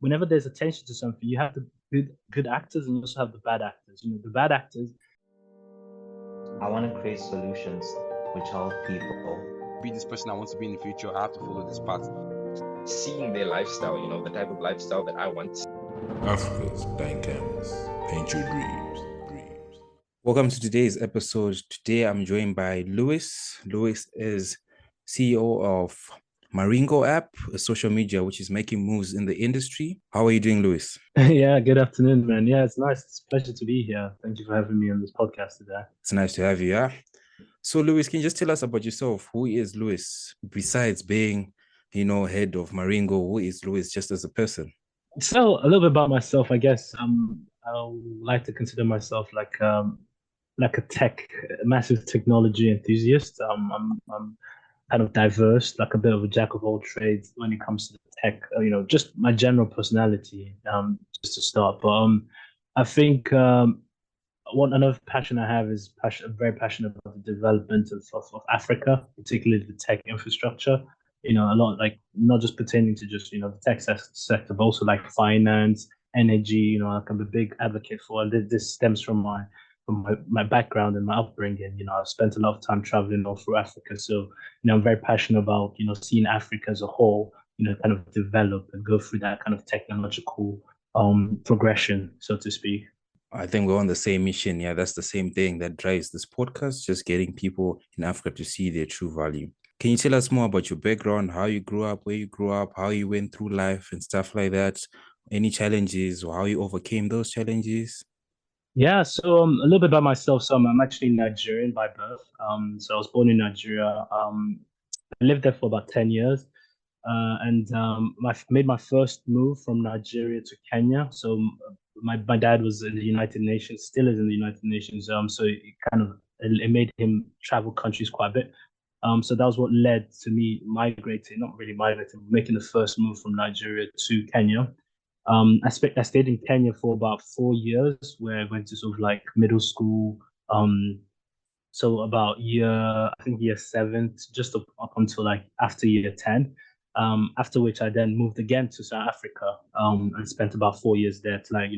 whenever there's attention to something, you have the good actors and you also have the bad actors. The bad actors. I want to create solutions which help people. Be this person I want to be in the future. I have to follow this path. Seeing their lifestyle, the type of lifestyle that I want. Africa's blank canvas. Paint your dreams. Welcome to today's episode. Today I'm joined by Louis. Louis is CEO of Maringo app, a social media which is making moves in the industry. How are you doing, Louis? Yeah, good afternoon, man. Yeah, it's nice. It's a pleasure to be here. Thank you for having me on this podcast today. It's nice to have you, yeah? So, Louis, can you just tell us about yourself? Who is Louis? Besides being, head of Maringo, who is Louis just as a person? So, a little bit about myself, I guess. I like to consider myself like a massive technology enthusiast. I'm kind of diverse, like a bit of a jack of all trades when it comes to the tech. Just my general personality. Just to start, but I think another passion I have is I'm very passionate about the development of Africa, particularly the tech infrastructure. A lot like not just pertaining to just the tech sector, but also like finance, energy. Like I'm a big advocate for. And this stems from my background and my upbringing. I've spent a lot of time traveling all through Africa, so I'm very passionate about seeing Africa as a whole, kind of develop and go through that kind of technological progression, so to speak. I think we're on the same mission. Yeah, that's the same thing that drives this podcast, just getting people in Africa to see their true value. Can you tell us more about your background, how you grew up, where you grew up, how you went through life and stuff like that? Any challenges or how you overcame those challenges? Yeah, so a little bit about myself. So I'm actually Nigerian by birth. So I was born in Nigeria. I lived there for about 10 years. And I made my first move from Nigeria to Kenya. So my dad was in the United Nations, still is in the United Nations. So it made him travel countries quite a bit. So that was what led to me making the first move from Nigeria to Kenya. I stayed in Kenya for about 4 years, where I went to sort of like middle school. So about year 7, just up until like after year 10. After which I then moved again to South Africa and spent about 4 years there till I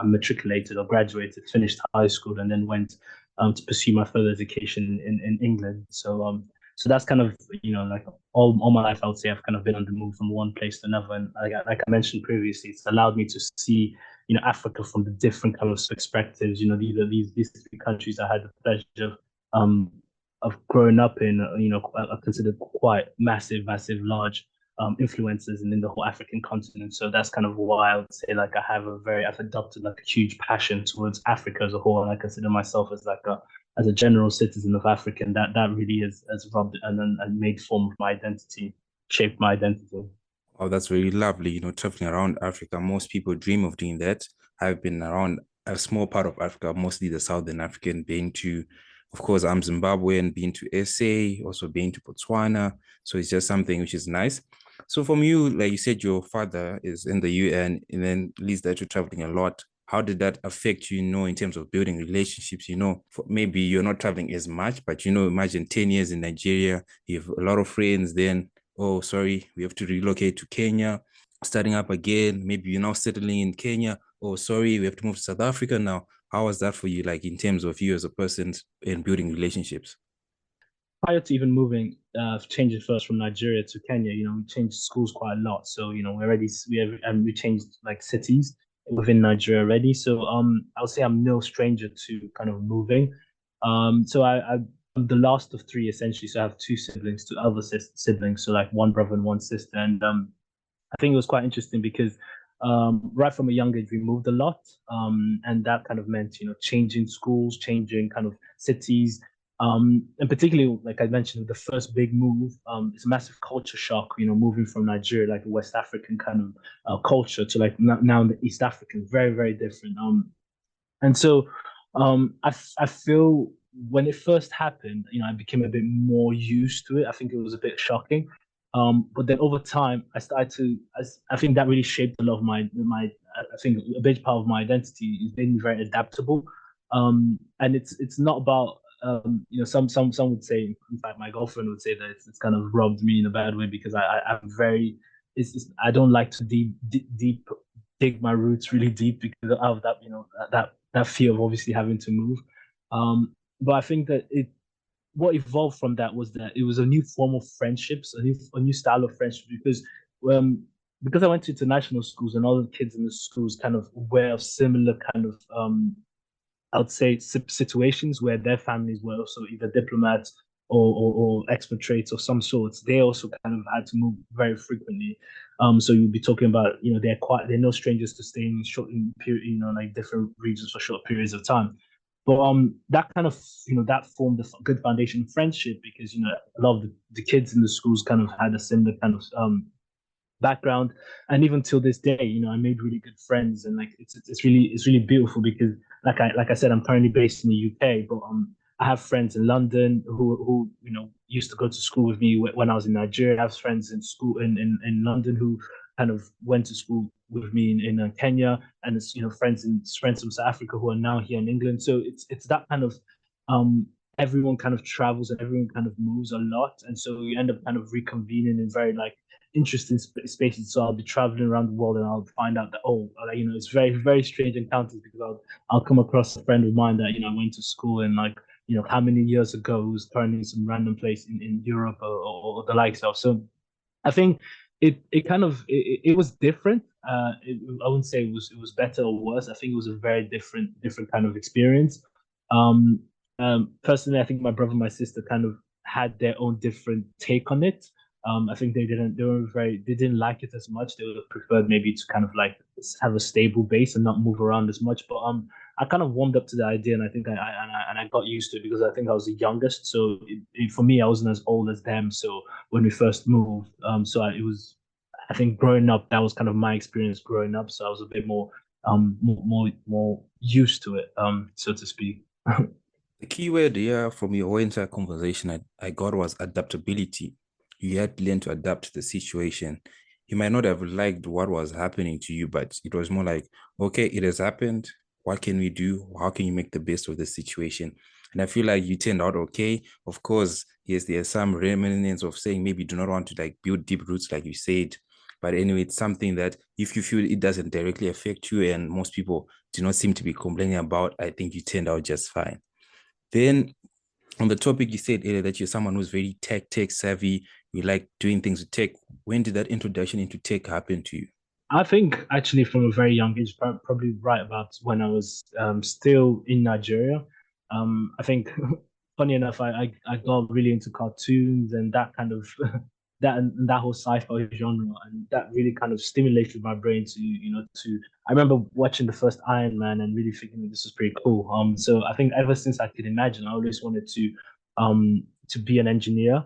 matriculated or graduated, finished high school, and then went to pursue my further education in England. So that's kind of like all my life, I would say I've kind of been on the move from one place to another, and like I mentioned previously, it's allowed me to see Africa from the different kind of perspectives. These three countries I had the pleasure of growing up in, are considered quite massive, large influences in the whole African continent. So that's kind of why I would say like I've adopted like a huge passion towards Africa as a whole, and I consider myself as a general citizen of Africa, and that really has rubbed and made form of my identity, shaped my identity. Oh, that's really lovely. Traveling around Africa, most people dream of doing that. I've been around a small part of Africa, mostly the Southern African, been to, of course, I'm Zimbabwean, been to SA, also been to Botswana. So it's just something which is nice. So from you, like you said, your father is in the UN and then leads that you're traveling a lot. How did that affect you, in terms of building relationships? Maybe you're not traveling as much, but, imagine 10 years in Nigeria, you have a lot of friends, then, oh, sorry, we have to relocate to Kenya, starting up again. Maybe you're now settling in Kenya. Oh, sorry, we have to move to South Africa now. How was that for you, like in terms of you as a person in building relationships? Prior to even moving, changing first from Nigeria to Kenya, we changed schools quite a lot. So, we changed like cities within Nigeria already. So, I would say I'm no stranger to kind of moving. So I'm the last of three essentially. So I have two other siblings. So like one brother and one sister. And I think it was quite interesting because right from a young age, we moved a lot. And that kind of meant, changing schools, changing kind of cities. And particularly, like I mentioned, the first big move, it's a massive culture shock, moving from Nigeria, like a West African kind of culture, to like now in the East African, very, very different. And so I feel when it first happened, I became a bit more used to it. I think it was a bit shocking. But then over time, I think that really shaped a lot of my, I think a big part of my identity is being very adaptable. And it's not about, some would say, in fact, my girlfriend would say that it's kind of rubbed me in a bad way because I don't like to deep dig my roots really deep because of that, that fear of obviously having to move. But I think that what evolved from that was that it was a new form of friendships, a new style of friendship um, because I went to international schools and all the kids in the schools kind of were of similar kind of I would say situations where their families were also either diplomats or expatriates of some sorts. They also kind of had to move very frequently. So you'd be talking about, they're no strangers to staying in short in period, like different regions for short periods of time. But that kind of, that formed a good foundation of friendship because, a lot of the kids in the schools kind of had a similar kind of background, and even till this day, I made really good friends, and like it's really beautiful because like I said, I'm currently based in the UK, but I have friends in London who used to go to school with me when I was in Nigeria. I have friends in school in London who kind of went to school with me in Kenya, and it's friends from South Africa who are now here in England. So it's that kind of um everyone kind of travels and everyone kind of moves a lot, and so you end up kind of reconvening in very like interesting spaces. So I'll be traveling around the world and I'll find out that it's very very strange encounters because I'll come across a friend of mine that I went to school in like how many years ago, who's currently in some random place in Europe or the likes of. So I think it kind of it was different. I wouldn't say it was better or worse. I think it was a very different kind of experience. Um, Personally, I think my brother and my sister kind of had their own different take on it. I think they didn't like it as much. They would have preferred maybe to kind of like have a stable base and not move around as much. But I kind of warmed up to the idea, and I think I got used to it because I think I was the youngest. So for me, I wasn't as old as them. So when we first moved, I think growing up, that was kind of my experience growing up. So I was a bit more used to it, so to speak. The key word here from your entire conversation I got was adaptability. You had to learn to adapt to the situation. You might not have liked what was happening to you, but it was more like, okay, it has happened. What can we do? How can you make the best of the situation? And I feel like you turned out okay. Of course, yes, there's some remnants of saying maybe you do not want to like build deep roots, like you said. But anyway, it's something that if you feel it doesn't directly affect you, and most people do not seem to be complaining about, I think you turned out just fine. Then on the topic, you said earlier that you're someone who's very tech savvy. You like doing things with tech. When did that introduction into tech happen to you? I think actually from a very young age, probably right about when I was still in Nigeria. I think, funny enough, I got really into cartoons and that kind of that whole sci-fi genre, and that really kind of stimulated my brain to. I remember watching the first Iron Man and really thinking that this was pretty cool. So I think ever since I could imagine, I always wanted to be an engineer.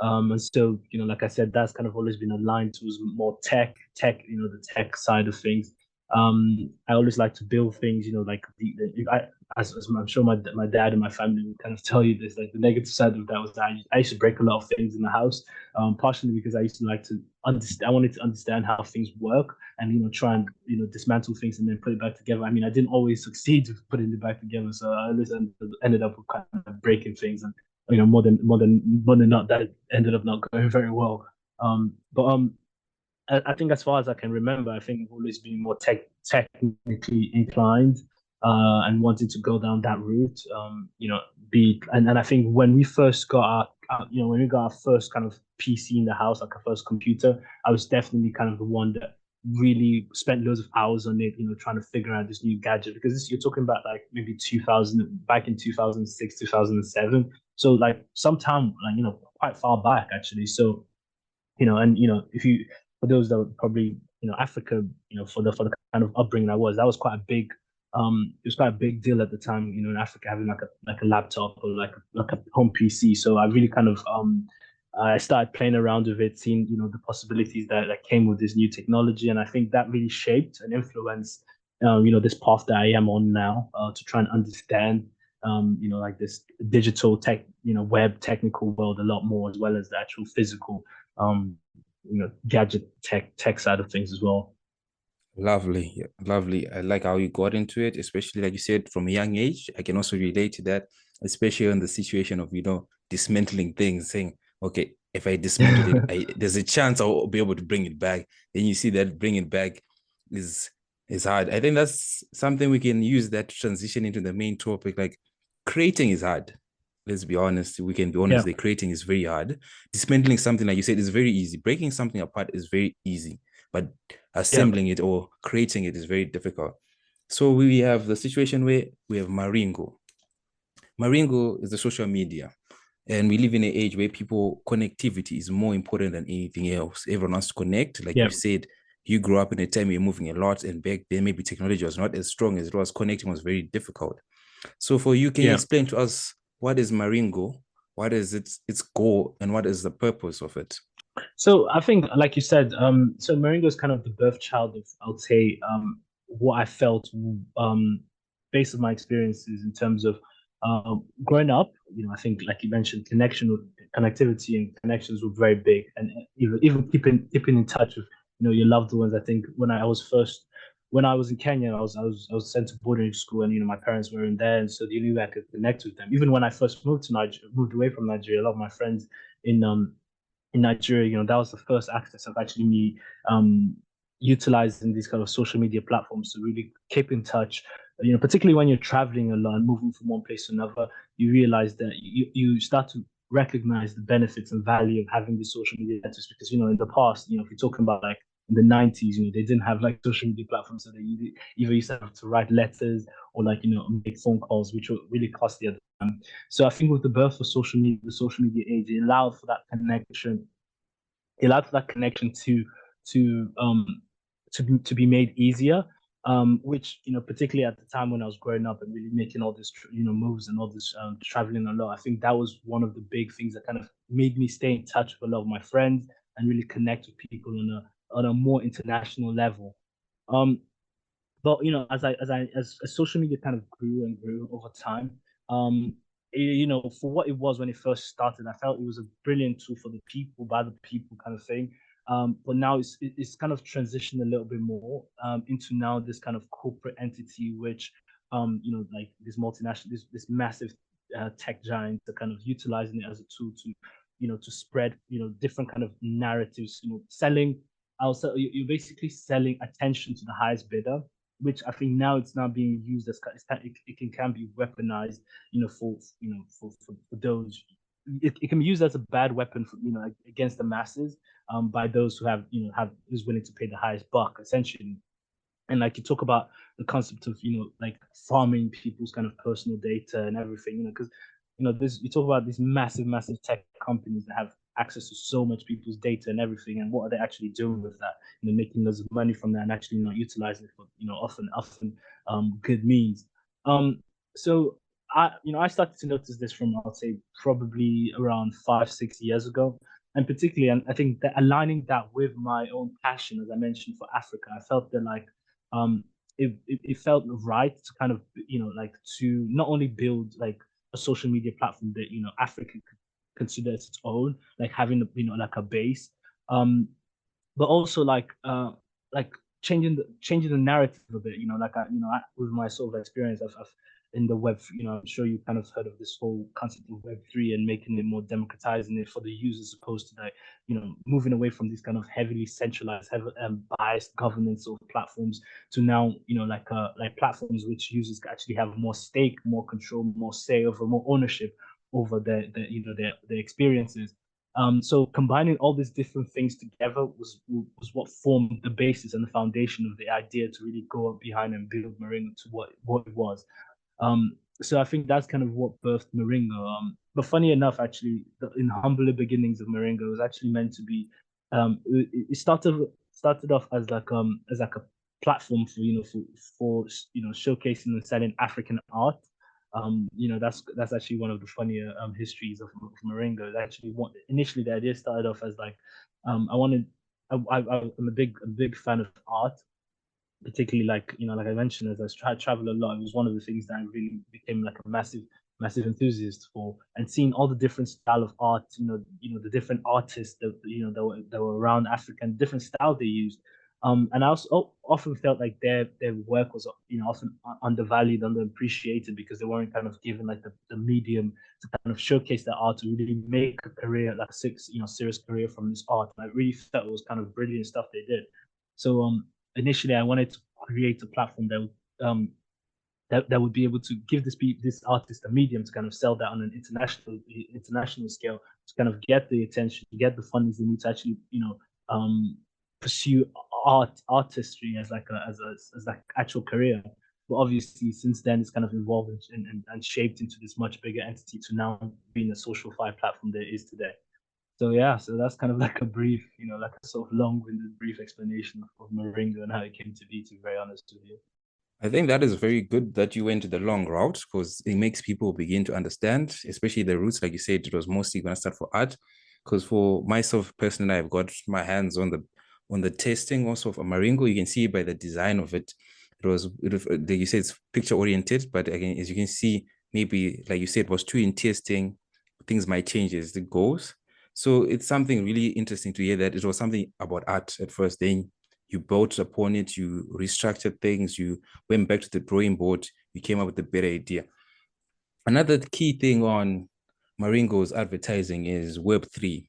And so, like I said, that's kind of always been aligned towards more the tech side of things. I always like to build things, like as I'm sure my dad and my family would kind of tell you this, like the negative side of that was that I used to break a lot of things in the house, partially because I used to like to understand, I wanted to understand how things work and, try and, dismantle things and then put it back together. I mean, I didn't always succeed with putting it back together. So I always ended up with kind of breaking things, and more than not, that ended up not going very well. But I think as far as I can remember, I think I've always been more technically inclined, and wanted to go down that route. And I think when we first got when we got our first kind of PC in the house, like our first computer, I was definitely kind of the one that really spent loads of hours on it, trying to figure out this new gadget, because you're talking about like maybe 2000, back in 2006, 2007. So like sometime, like, quite far back actually. So, and if you, for those that were probably, Africa, for the kind of upbringing that was quite a big, it was quite a big deal at the time, in Africa, having like a laptop or like a home PC. So I really kind of I started playing around with it, seeing, the possibilities that came with this new technology, and I think that really shaped and influenced, this path that I am on now, to try and understand, like this digital tech, web technical world a lot more, as well as the actual physical, gadget tech side of things as well. Lovely, yeah, lovely. I like how you got into it, especially like you said, from a young age. I can also relate to that, especially on the situation of, dismantling things, saying, okay, if I dismantle it, there's a chance I'll be able to bring it back. Then you see that bring it back is It's hard. I think that's something we can use that to transition into the main topic. Like creating is hard. Let's be honest. We can be honest. Yeah. The creating is very hard. Dismantling something, like you said, is very easy. Breaking something apart is very easy, but assembling it or creating it is very difficult. So we have the situation where we have Maringo. Maringo is the social media. And we live in an age where connectivity is more important than anything else. Everyone wants to connect. Like you said, you grew up in a time you're moving a lot, and back then maybe technology was not as strong as it was. Connecting was very difficult. So for you, can you explain to us what is Maringo, what is its goal, and what is the purpose of it? So I think, like you said, so Maringo is kind of the birth child of, I would say, what I felt, based on my experiences in terms of growing up. I think, like you mentioned, connectivity and connections were very big, and even keeping in touch with your loved ones. I think when I was in Kenya, I was sent to boarding school, and my parents were in there, and so the only way I could connect with them. Even when I first moved away from Nigeria, a lot of my friends in Nigeria, that was the first access of actually me utilizing these kind of social media platforms to really keep in touch. Particularly when you're traveling a lot and moving from one place to another, you realize that you start to recognize the benefits and value of having these social media networks, because in the past, if you're talking about like in the 90s, they didn't have like social media platforms, so they either used to have to write letters or make phone calls, which were really costly at the time. So I think with the birth of social media, the social media age, it allowed for that connection. It allowed for that connection to to be made easier. Which particularly at the time when I was growing up and really making all this moves and all this traveling a lot, I think that was one of the big things that kind of made me stay in touch with a lot of my friends and really connect with people on a more international level. But as social media kind of grew and grew over time, for what it was when it first started, I felt it was a brilliant tool for the people, by the people kind of thing. But now it's kind of transitioned a little bit more into now this kind of corporate entity, which like this multinational, this massive tech giant, are kind of utilizing it as a tool to spread different kind of narratives. Selling. Also, you're basically selling attention to the highest bidder, which I think now it's now being used as it can be weaponized, for those. It can be used as a bad weapon for against the masses, by those who have who's willing to pay the highest buck, essentially. And like you talk about the concept of like farming people's kind of personal data and everything, because this, you talk about these massive tech companies that have access to so much people's data and everything, and what are they actually doing with that? Making loads of money from that and actually not utilizing it for often good means. So I started to notice this from, I'll say, probably around 5-6 years ago, and particularly, and I think that aligning that with my own passion, as I mentioned, for Africa, I felt that like it felt right to kind of like to not only build like a social media platform that Africa could consider as its own, like having like a base, but also like changing the narrative a bit. With my sort of experience, I've in the web, I'm sure you kind of heard of this whole concept of Web3 and making it more democratizing it for the users, opposed to like moving away from these kind of heavily centralized, biased governance of platforms to now like platforms which users actually have more stake, more control, more say over, more ownership over their experiences. So combining all these different things together was what formed the basis and the foundation of the idea to really go up behind and build Maringo to what it was. So I think that's kind of what birthed Maringo. But funny enough, actually, in humbler beginnings of Maringo, it was actually meant to be. It started off as like a platform for showcasing and selling African art. That's actually one of the funnier histories of Maringo. Actually, initially the idea started off as like I wanted. I'm a big fan of art, particularly like like I mentioned, as I travel a lot. It was one of the things that I really became like a massive enthusiast for, and seeing all the different style of art, the different artists that were around Africa and different style they used. And I also often felt like their work was often undervalued, underappreciated, because they weren't kind of given like the medium to kind of showcase their art, to really make a career, like a serious career from this art. And I really felt it was kind of brilliant stuff they did. So initially I wanted to create a platform that would that would be able to give this artist a medium to kind of sell that on an international scale, to kind of get the attention, get the funding they need to actually pursue artistry as like actual career. But obviously, since then, it's kind of evolved and shaped into this much bigger entity to now being a social fi platform that it is today. So yeah, so that's kind of like a brief, like a sort of long-winded brief explanation of Maringo and how it came to be, to be very honest with you. I think that is very good that you went the long route, because it makes people begin to understand, especially the roots. Like you said, it was mostly going to start for art. Because for myself personally, I've got my hands on the testing also of Maringo. You can see by the design of it. Like you said, it's picture oriented, but again, as you can see, maybe like you said, it was too in testing. Things might change as it goes. So it's something really interesting to hear that it was something about art at first. Then you built upon it, you restructured things, you went back to the drawing board, you came up with a better idea. Another key thing on Maringo's advertising is Web3.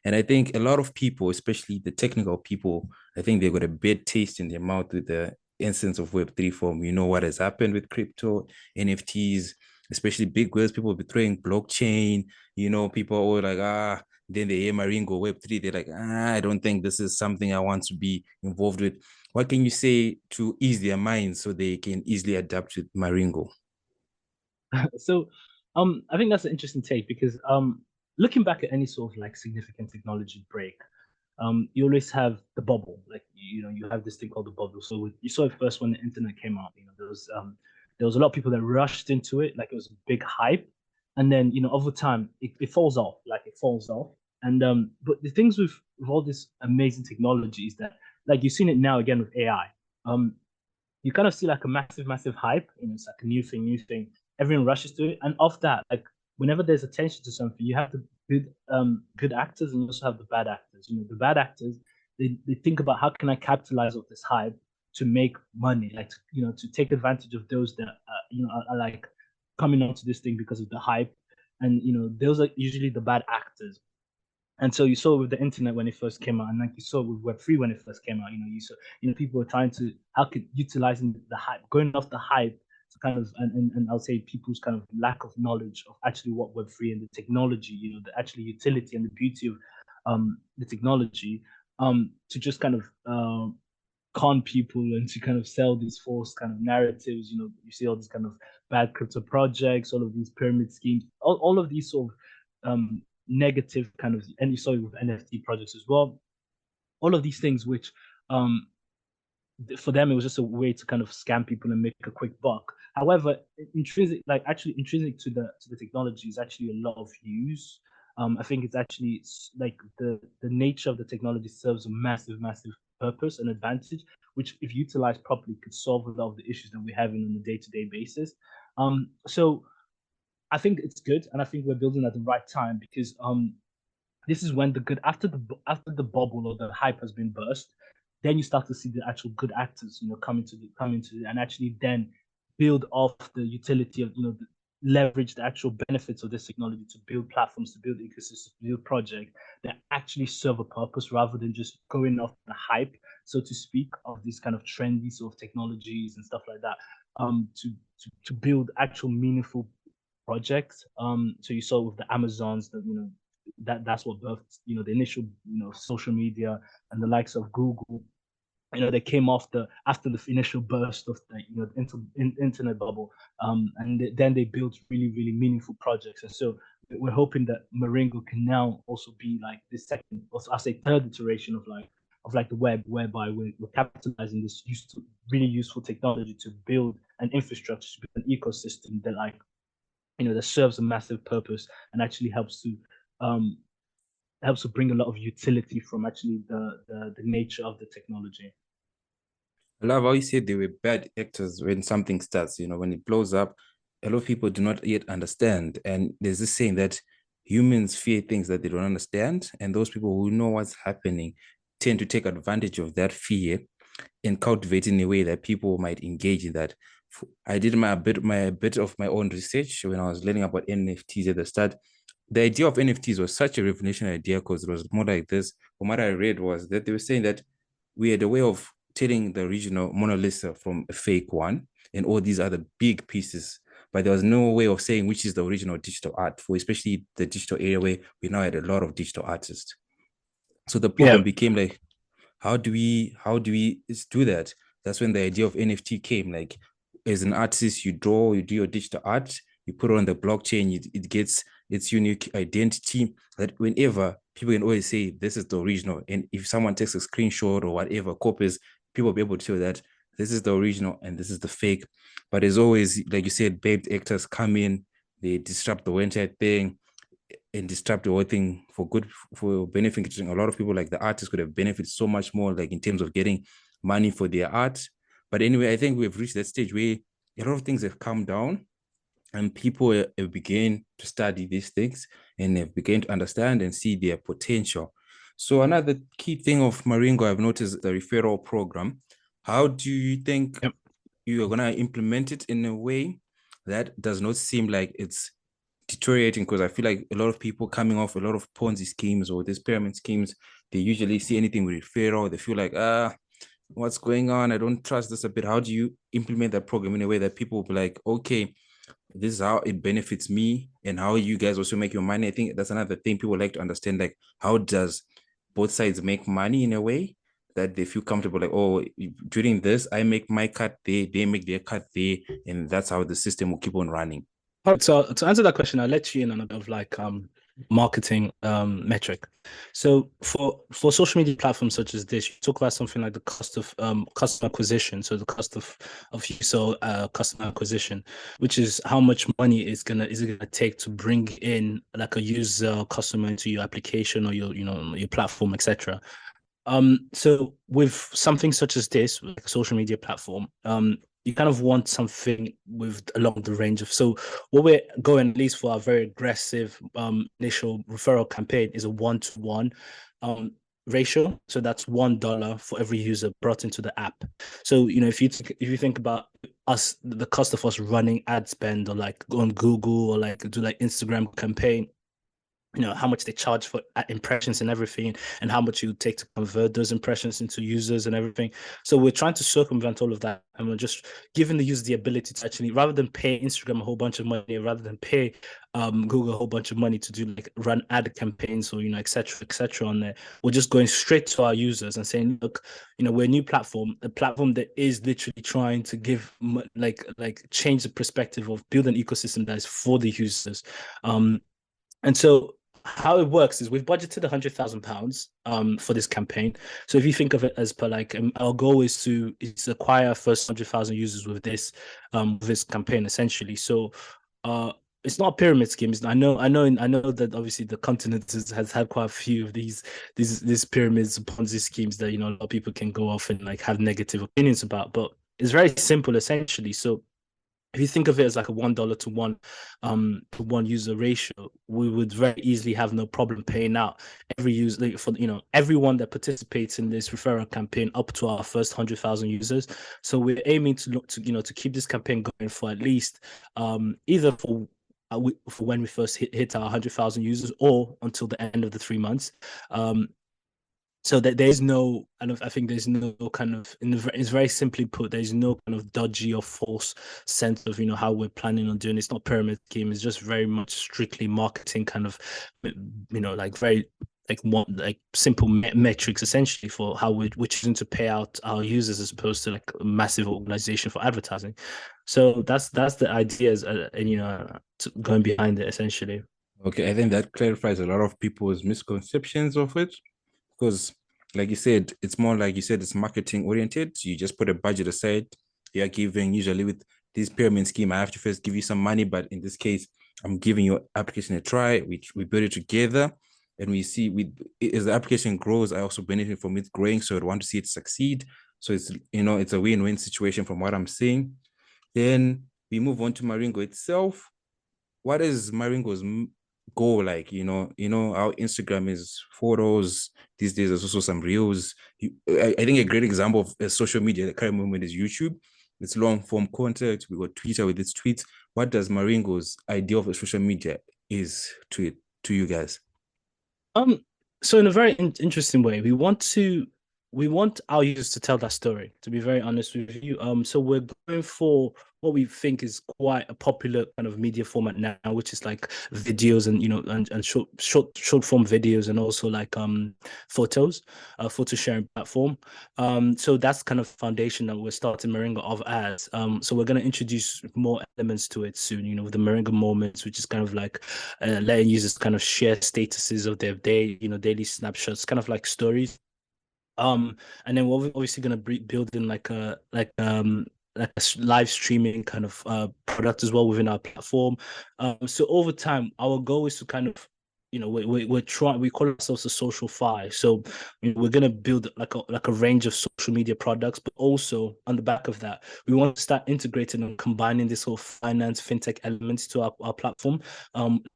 And I think a lot of people, especially the technical people, I think they got a bad taste in their mouth with the instance of Web3 form. You know what has happened with crypto, NFTs, especially big words, people be throwing blockchain, people are all like, then they hear Maringo Web3, they're like, I don't think this is something I want to be involved with. What can you say to ease their minds so they can easily adapt with Maringo? So I think that's an interesting take, because looking back at any sort of like significant technology break, you always have the bubble. Like you have this thing called the bubble. So you saw it first when the internet came out. There was a lot of people that rushed into it, like it was a big hype, and then over time it falls off. And but the things with all this amazing technology is that, like, you've seen it now again with AI. You kind of see like a massive hype. It's like a new thing. Everyone rushes to it, and of that, like, whenever there's attention to something, you have the good actors, and you also have the bad actors. The bad actors, they think about, how can I capitalize off this hype to make money, like, to take advantage of those that are like coming onto this thing because of the hype, and those are usually the bad actors. And so you saw with the internet when it first came out, and like you saw with Web3 when it first came out, you saw people were trying to, how could utilizing the hype, going off the hype to kind of, and I'll say people's kind of lack of knowledge of actually what Web3 and the technology, the actually utility and the beauty of the technology, to just kind of con people and to kind of sell these false kind of narratives. You see all these kind of bad crypto projects, all of these pyramid schemes, all of these sort of negative kind of, and you saw it with NFT projects as well. All of these things, which for them it was just a way to kind of scam people and make a quick buck. However, intrinsic to the technology is actually a lot of use. I think it's actually like the nature of the technology serves a massive purpose and advantage, which, if utilized properly, could solve a lot of the issues that we're having on a day-to-day basis. So I think it's good, and I think we're building at the right time, because this is when the good, after the bubble or the hype has been burst, then you start to see the actual good actors, coming to and actually then build off the utility of, leverage the actual benefits of this technology to build platforms, to build ecosystems, to build projects that actually serve a purpose, rather than just going off the hype, so to speak, of these kind of trendy sort of technologies and stuff like that, to build actual meaningful projects. So you saw with the Amazons that that's what birthed the initial social media, and the likes of Google. They came after the initial burst of the internet bubble, and then they built really meaningful projects. And so we're hoping that Maringo can now also be like this second, or I say third iteration of the web, whereby we're capitalizing this really useful technology to build an infrastructure, to build an ecosystem that, like, that serves a massive purpose and actually helps to bring a lot of utility from actually the nature of the technology. I love how you said they were bad actors when something starts. When it blows up, a lot of people do not yet understand. And there's this saying that humans fear things that they don't understand. And those people who know what's happening tend to take advantage of that fear and cultivate in a way that people might engage in that. I did a bit of my own research when I was learning about NFTs at the start. The idea of NFTs was such a revolutionary idea, because it was more like this. From what I read was that they were saying that we had a way of telling the original Mona Lisa from a fake one and all these other big pieces. But there was no way of saying which is the original digital art for especially the digital area where we now had a lot of digital artists. So the problem became like, how do we do that? That's when the idea of NFT came. Like, as an artist, you draw, you do your digital art, you put it on the blockchain, it gets its unique identity. That whenever people can always say this is the original, and if someone takes a screenshot or whatever copies, people will be able to tell that this is the original and this is the fake. But as always, like you said, bad actors come in, they disrupt the entire thing and disrupt the whole thing for benefiting a lot of people. Like the artists could have benefited so much more, like in terms of getting money for their art. But anyway, I think we've reached that stage where a lot of things have come down and people have begun to study these things and have begun to understand and see their potential. So another key thing of Maringo I've noticed the referral program. How do you think you are going to implement it in a way that does not seem like it's deteriorating? Because I feel like a lot of people coming off a lot of Ponzi schemes or these pyramid schemes, they usually see anything with referral, they feel like, what's going on? I don't trust this a bit. How do you implement that program in a way that people will be like, okay, this is how it benefits me and how you guys also make your money? I think that's another thing people like to understand, like how does both sides make money in a way that they feel comfortable, like, oh, during this, I make my cut there, they make their cut there, and that's how the system will keep on running. So to answer that question, I'll let you in on a bit of like marketing metric. So for social media platforms such as this, you talk about something like the cost of customer acquisition. So the cost of user customer acquisition, which is how much money is it gonna take to bring in like a user customer into your application or your platform, etc. So with something such as this, like a social media platform, you kind of want something with along the range of. So what we're going, at least for our very aggressive initial referral campaign, is a 1-to-1 ratio. So that's $1 for every user brought into the app. So if you think about us, the cost of us running ad spend or like on Google or like do like Instagram campaign, how much they charge for impressions and everything, and how much it would take to convert those impressions into users and everything. So we're trying to circumvent all of that, and we're just giving the user the ability to actually, rather than pay Instagram a whole bunch of money, rather than pay Google a whole bunch of money to do like run ad campaigns or etc on there, we're just going straight to our users and saying, look, we're a new platform, a platform that is literally trying to give like change the perspective of build an ecosystem that is for the users. And so how it works is we've budgeted £100,000 for this campaign. So if you think of it as per like our goal is to acquire first 100,000 users with this campaign essentially. So it's not a pyramid scheme. I know that obviously the continent has had quite a few of these pyramids, Ponzi schemes that a lot of people can go off and like have negative opinions about. But it's very simple essentially. So if you think of it as like a $1 to one user ratio, we would very easily have no problem paying out every user, like for everyone that participates in this referral campaign up to our first 100,000 users. So we're aiming to look to keep this campaign going for at least either for when we first hit our 100,000 users or until the end of the 3 months. So that there's no, I think there's no kind of, it's very simply put, there's no kind of dodgy or false sense of, how we're planning on doing it. It's not pyramid scheme. It's just very much strictly marketing kind of, like very like simple metrics essentially for how we're choosing to pay out our users as opposed to like a massive organization for advertising. So that's the ideas, and going behind it essentially. Okay, I think that clarifies a lot of people's misconceptions of it. Because like you said, it's more like you said, it's marketing oriented. You just put a budget aside. You're giving, usually with this pyramid scheme, I have to first give you some money. But in this case, I'm giving your application a try. We build it together. And we see as the application grows, I also benefit from it growing. So I want to see it succeed. So it's, it's a win-win situation from what I'm seeing. Then we move on to Maringo itself. What is Maringo's goal? Like, how Instagram is photos these days. There's also some reels. I think a great example of a social media at the current moment is YouTube. It's long form content. We got Twitter with its tweets. What does Maringo's idea of a social media is to you guys? So in a very interesting way, we want to we want our users to tell that story, to be very honest with you. So we're going for what we think is quite a popular kind of media format now, which is like videos and and short form videos, and also like photos, photo sharing platform. So that's kind of foundation that we're starting Maringo of as. So we're going to introduce more elements to it soon, with the Maringo moments, which is kind of like letting users kind of share statuses of their day, daily snapshots, kind of like stories. And then we're obviously going to build in like a live streaming kind of product as well within our platform. So over time, our goal is to kind of, we're trying, we call ourselves a social fi. So we're going to build like a range of social media products, but also on the back of that, we want to start integrating and combining this whole finance fintech elements to our platform,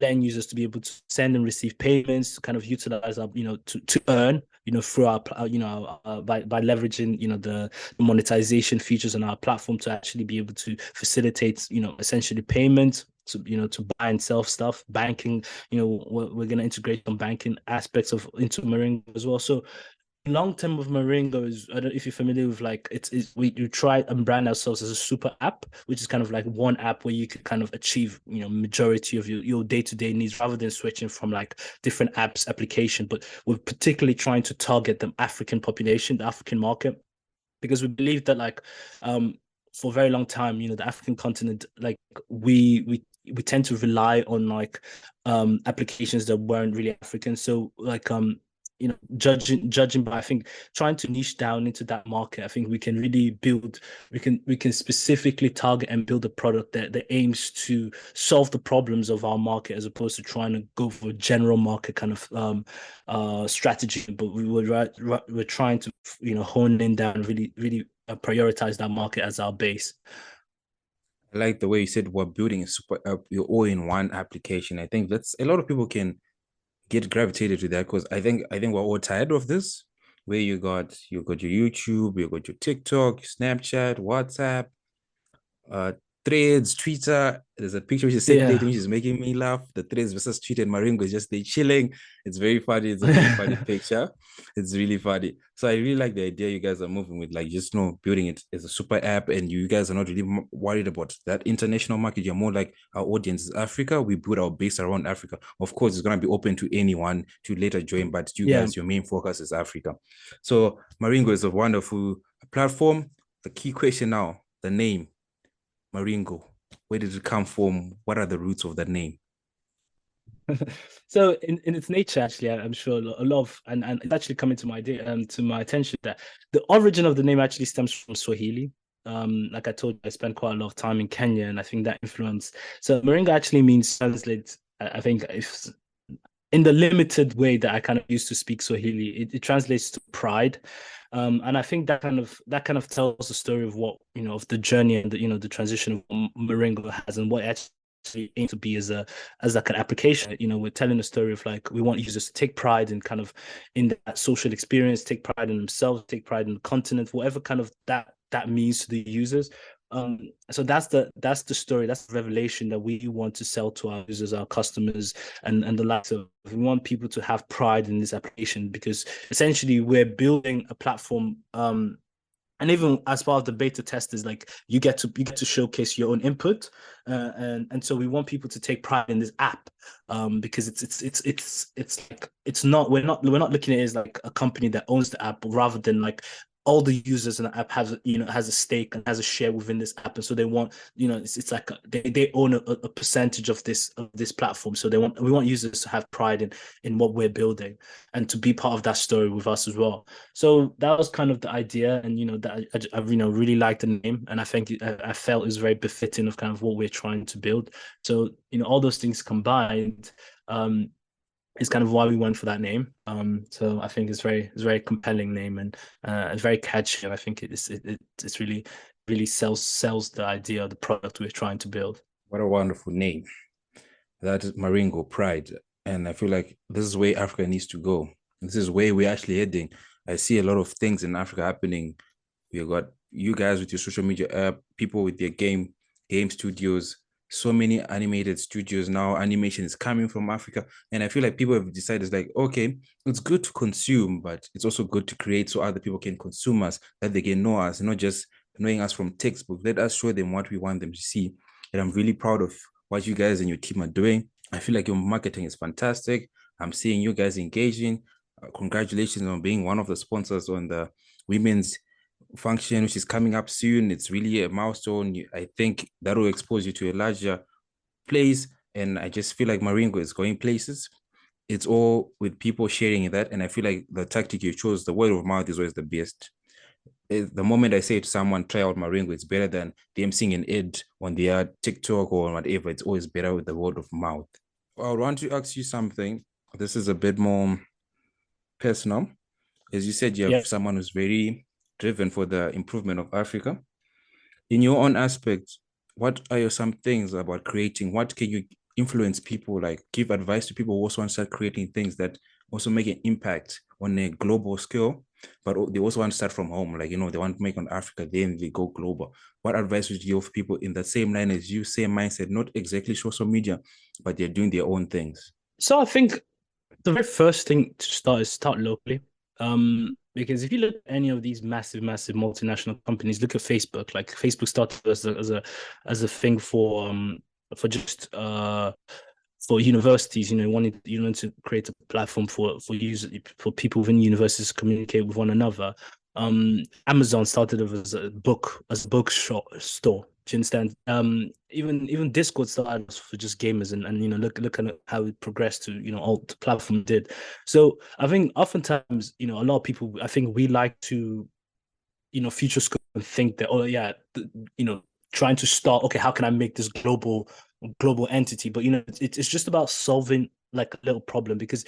letting users to be able to send and receive payments, to kind of utilize our, to earn, through our, by leveraging, the monetization features on our platform to actually be able to facilitate, essentially payment, to buy and sell stuff, banking. We're going to integrate some banking aspects into Maringo as well. So long term with Maringo is, I don't know if you're familiar with, like, we try and brand ourselves as a super app, which is kind of like one app where you can kind of achieve, majority of your day-to-day needs, rather than switching from like different apps application. But we're particularly trying to target the African population, the African market, because we believe that, like, for a very long time, the African continent, like, we tend to rely on like applications that weren't really African. So like judging by, I think, trying to niche down into that market, I think we can really build, we can specifically target and build a product that aims to solve the problems of our market, as opposed to trying to go for a general market kind of strategy. But we're trying to hone in down, really prioritize that market as our base. I like the way you said we're building a super app, your all-in-one application. I think that's a lot of people can get gravitated to that, because I think we're all tired of this, where you got your YouTube, you got your TikTok, Snapchat, WhatsApp, Threads, Twitter. There's a picture which is circulating, which is making me laugh. The Threads versus Twitter and Maringo is just they chilling. It's very funny. It's a very funny picture. It's really funny. So I really like the idea you guys are moving with, like, just building it as a super app, and you guys are not really worried about that international market. You're more like, our audience is Africa. We build our base around Africa. Of course, it's gonna be open to anyone to later join, but you guys, your main focus is Africa. So Maringo is a wonderful platform. The key question now, the name. Maringo, where did it come from? What are the roots of that name? So in its nature, actually, I'm sure a lot of, and it's actually coming to my attention that the origin of the name actually stems from Swahili. Like I told you, I spent quite a lot of time in Kenya, and I think that influence. So Maringo actually means, translate, I think, if in the limited way that I kind of used to speak Swahili, it translates to pride. And I think that kind of tells the story of what, of the journey and the transition of Maringo has, and what it actually aims to be as like an application. We're telling a story of, like, we want users to take pride in kind of in that social experience, take pride in themselves, take pride in the continent, whatever kind of that means to the users. So that's the story, that's the revelation that we want to sell to our users, our customers, and the likes of. We want people to have pride in this application, because essentially we're building a platform, and even as part of the beta testers, like, you get to showcase your own input, and so we want people to take pride in this app, because it's like, it's not, we're not looking at it as like a company that owns the app, but rather than like all the users in the app has a stake and has a share within this app, and so they want, it's like they own a percentage of this platform. So we want users to have pride in what we're building, and to be part of that story with us as well. So that was kind of the idea, and that I really liked the name, and I think I felt it was very befitting of kind of what we're trying to build. So all those things combined, is kind of why we went for that name. So I think it's very compelling name, and it's very catchy. And I think it's really sells the idea of the product we're trying to build. What a wonderful name. That is Maringo, pride. And I feel like this is where Africa needs to go. This is where we're actually heading. I see a lot of things in Africa happening. We got you guys with your social media app, people with their game studios, so many animated studios now. Animation is coming from Africa, and I feel like people have decided it's like, okay, it's good to consume, but it's also good to create so other people can consume us, that they can know us, not just knowing us from textbook. Let us show them what we want them to see. And I'm really proud of what you guys and your team are doing. I feel like your marketing is fantastic. I'm seeing you guys engaging. Congratulations on being one of the sponsors on the women's function, which is coming up soon. It's really a milestone. I think that will expose you to a larger place. And I just feel like Maringo is going places. It's all with people sharing that. And I feel like the tactic you chose, the word of mouth, is always the best. The moment I say to someone, try out Maringo, it's better than them seeing an ad on their TikTok or whatever. It's always better with the word of mouth. I want to ask you something. This is a bit more personal. As you said, you have Yeah. someone who's very driven for the improvement of Africa. In your own aspect, what are some things about creating? What can you influence people, like give advice to people who also want to start creating things that also make an impact on a global scale, but they also want to start from home, like, they want to make on Africa, then they go global. What advice would you give people in the same line as you, same mindset, not exactly social media, but they're doing their own things? So I think the very first thing to start is start locally. Because if you look at any of these massive multinational companies, look at Facebook. Like Facebook started as a thing for just for universities, wanted to create a platform for people within universities to communicate with one another. Amazon started as a bookstore. Do you understand? Even Discord started for just gamers, and look at how it progressed to all the platform did. So I think oftentimes a lot of people, I think we like to future scope and think that, oh yeah, trying to start, okay, how can I make this global entity? But it's just about solving like a little problem, because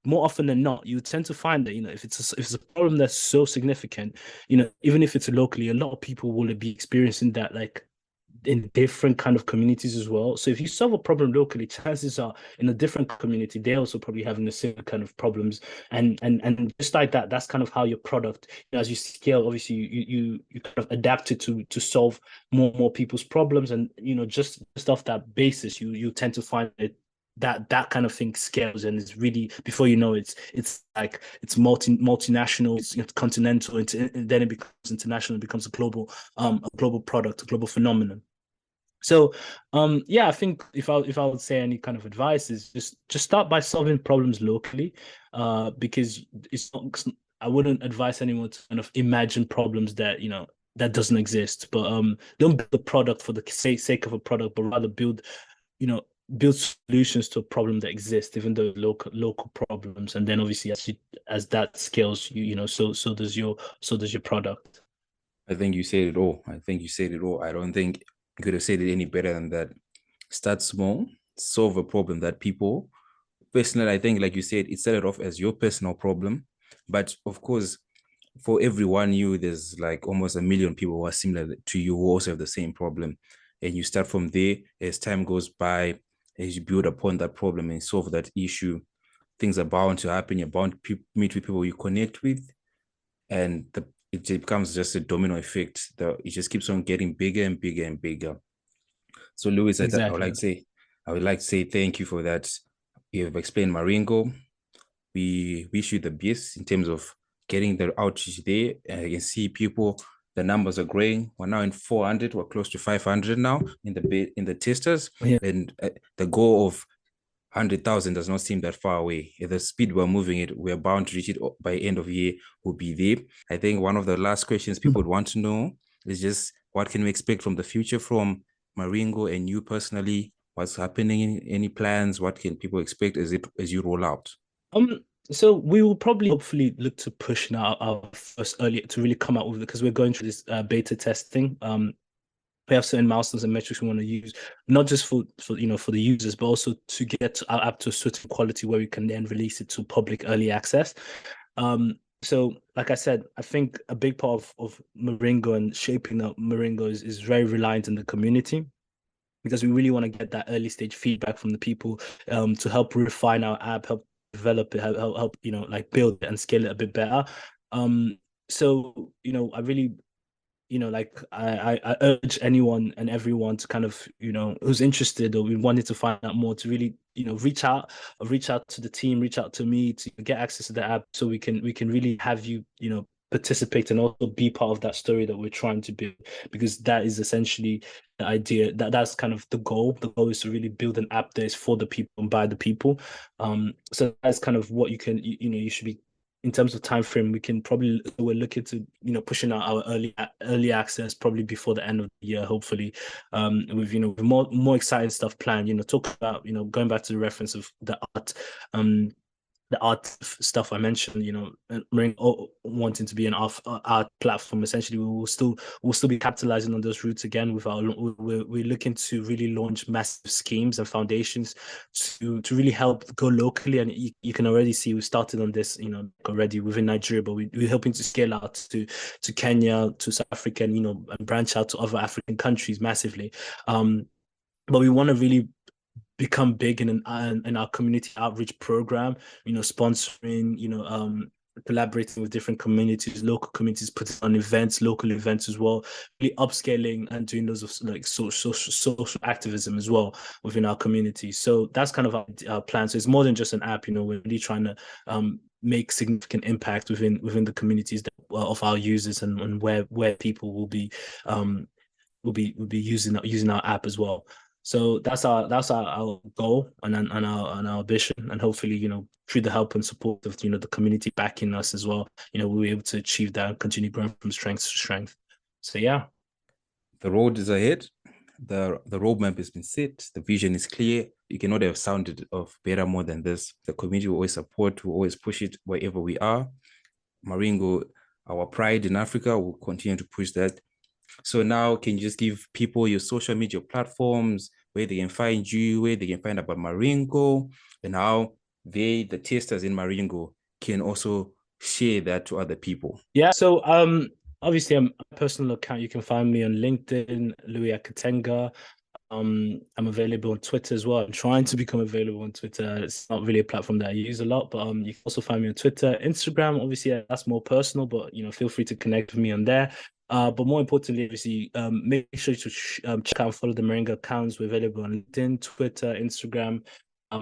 more often than not, you tend to find that if it's a problem that's so significant, even if it's locally, a lot of people will be experiencing that, like in different kind of communities as well. So if you solve a problem locally, chances are in a different community, they also probably having the same kind of problems. And just like that, that's kind of how your product, as you scale, obviously you kind of adapt it to solve more people's problems. And just off that basis, you tend to find it that kind of thing scales, and it's really, before you know, it's like it's multinational, it's continental, and then it becomes international, it becomes a global product, a global phenomenon. So yeah, I think if I would say any kind of advice is just start by solving problems locally, because it's not, I wouldn't advise anyone to kind of imagine problems that that doesn't exist. But don't build a product for the sake of a product, but rather build build solutions to a problem that exists, even though local problems. And then obviously as that scales, so does your product. I think you said it all. I don't think you could have said it any better than that. Start small, solve a problem that people, personally, I think, like you said, it started off as your personal problem. But of course, for everyone there's like almost 1 million people who are similar to you, who also have the same problem. And you start from there. As time goes by, as you build upon that problem and solve that issue, things are bound to happen. You're bound to meet with people you connect with, and it becomes just a domino effect. It just keeps on getting bigger and bigger and bigger. So Louis, Exactly. I would like to say thank you for that. You have explained Maringo. We wish you the best in terms of getting the outreach there. You can see people, the numbers are growing. We're now in 400. We're close to 500 now in the testers. Yeah. And the goal of 100,000 does not seem that far away. At the speed we're moving it, we're bound to reach it by end of year. We'll be there. I think one of the last questions people would want to know is just what can we expect from the future from Maringo and you personally? What's happening? Any plans? What can people expect as you roll out? So we will probably hopefully look to push now our first early to really come out with it, because we're going through this beta testing. We have certain milestones and metrics we want to use, not just for for the users, but also to get our app to a certain quality where we can then release it to public early access. So like I said, I think a big part of Maringo and shaping up Maringo is very reliant on the community, because we really want to get that early stage feedback from the people to help refine our app, help develop it, help like build it and scale it a bit better. So I really like I urge anyone and everyone to kind of, who's interested or we wanted to find out more to really, reach out to the team, reach out to me to get access to the app so we can really have you, participate and also be part of that story that we're trying to build, because that is essentially the idea, that's kind of the goal. The goal is to really build an app that is for the people and by the people. So that's kind of what you should be. In terms of time frame, we're looking to, pushing out our early access probably before the end of the year, hopefully, with, with more exciting stuff planned. Talk about, going back to the reference of the art stuff I mentioned, Maringo wanting to be an art platform. Essentially, we'll still be capitalizing on those roots again. We're looking to really launch massive schemes and foundations to really help go locally. And you can already see we started on this, already within Nigeria, but we're helping to scale out to Kenya, to South Africa, and and branch out to other African countries massively. But we want to really become big in our community outreach program, sponsoring, collaborating with different communities, local communities, putting on events, local events as well, really upscaling and doing those of like social activism as well within our community. So that's kind of our plan. So it's more than just an app, we're really trying to make significant impact within the communities of our users, and where people will be using our app as well. So that's our goal and our ambition, and hopefully, through the help and support of the community backing us as well, we'll be able to achieve that and continue growing from strength to strength. So yeah, the road is ahead. The roadmap has been set. The vision is clear. You cannot have sounded of better more than this. The community will always support. Will always push it wherever we are. Maringo, our pride in Africa, will continue to push that. So now, can you just give people your social media platforms, where they can find you, where they can find about Maringo, and how the testers in Maringo can also share that to other people? Yeah. So obviously, I'm a personal account. You can find me on LinkedIn, Louis Akaatenger. I'm available on Twitter as well. I'm trying to become available on Twitter. It's not really a platform that I use a lot, but you can also find me on Twitter, Instagram. Obviously, that's more personal, but feel free to connect with me on there. But more importantly, obviously, make sure to check out and follow the Maringo accounts. We're available on LinkedIn, Twitter, Instagram.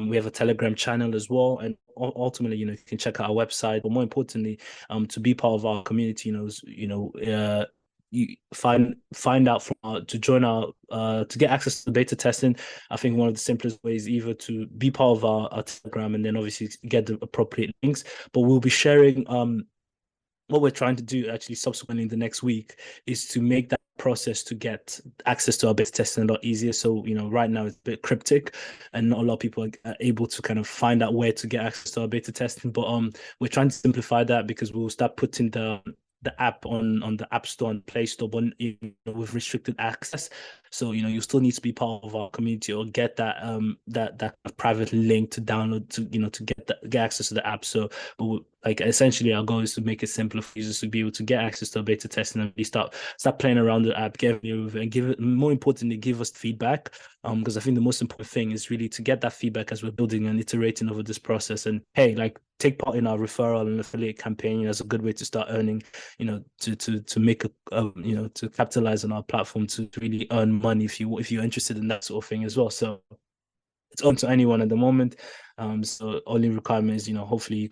We have a Telegram channel as well, and ultimately, you can check out our website. But more importantly, to be part of our community, you find out from to join our to get access to the beta testing. I think one of the simplest ways either to be part of our Telegram and then obviously get the appropriate links. But we'll be sharing what we're trying to do actually subsequently in the next week is to make that process to get access to our beta testing a lot easier. So, right now it's a bit cryptic and not a lot of people are able to kind of find out where to get access to our beta testing. But we're trying to simplify that because we'll start putting the app on the App Store and Play Store, but with restricted access. So you still need to be part of our community or get that that private link to download to get access to the app. So, but like essentially our goal is to make it simpler for users to be able to get access to a beta testing and really start playing around the app, get and give it. More importantly, give us feedback. Because I think the most important thing is really to get that feedback as we're building and iterating over this process. And hey, like take part in our referral and affiliate campaign. That's a good way to start earning, to make to capitalize on our platform to really earn money if you're interested in that sort of thing as well. So it's open to anyone at the moment. So only requirement is, hopefully you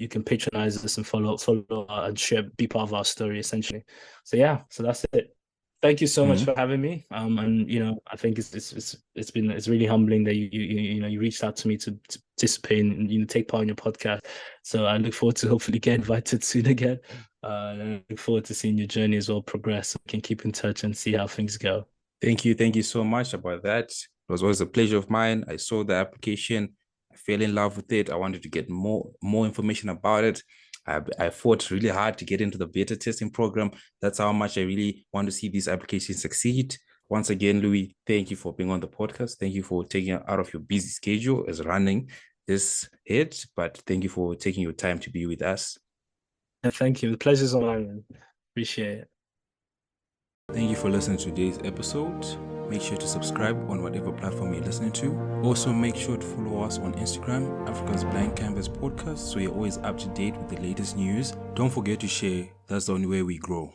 can patronize us and follow and share, be part of our story essentially. So yeah, so that's it. Thank you so much for having me. And I think it's really humbling that you reached out to me to participate and take part in your podcast. So I look forward to hopefully get invited soon again. And I look forward to seeing your journey as well progress. So we can keep in touch and see how things go. Thank you so much about that. It was always a pleasure of mine. I saw the application, I fell in love with it. I wanted to get more information about it. I fought really hard to get into the beta testing program. That's how much I really want to see these applications succeed. Once again, Louis, thank you for being on the podcast. Thank you for taking out of your busy schedule as running this hit, but thank you for taking your time to be with us. Thank you. The pleasure's all mine. Appreciate it. Thank you for listening to today's episode. Make sure to subscribe on whatever platform you're listening to. Also, make sure to follow us on Instagram, Africa's Blank Canvas Podcast, so you're always up to date with the latest news. Don't forget to share. That's the only way we grow.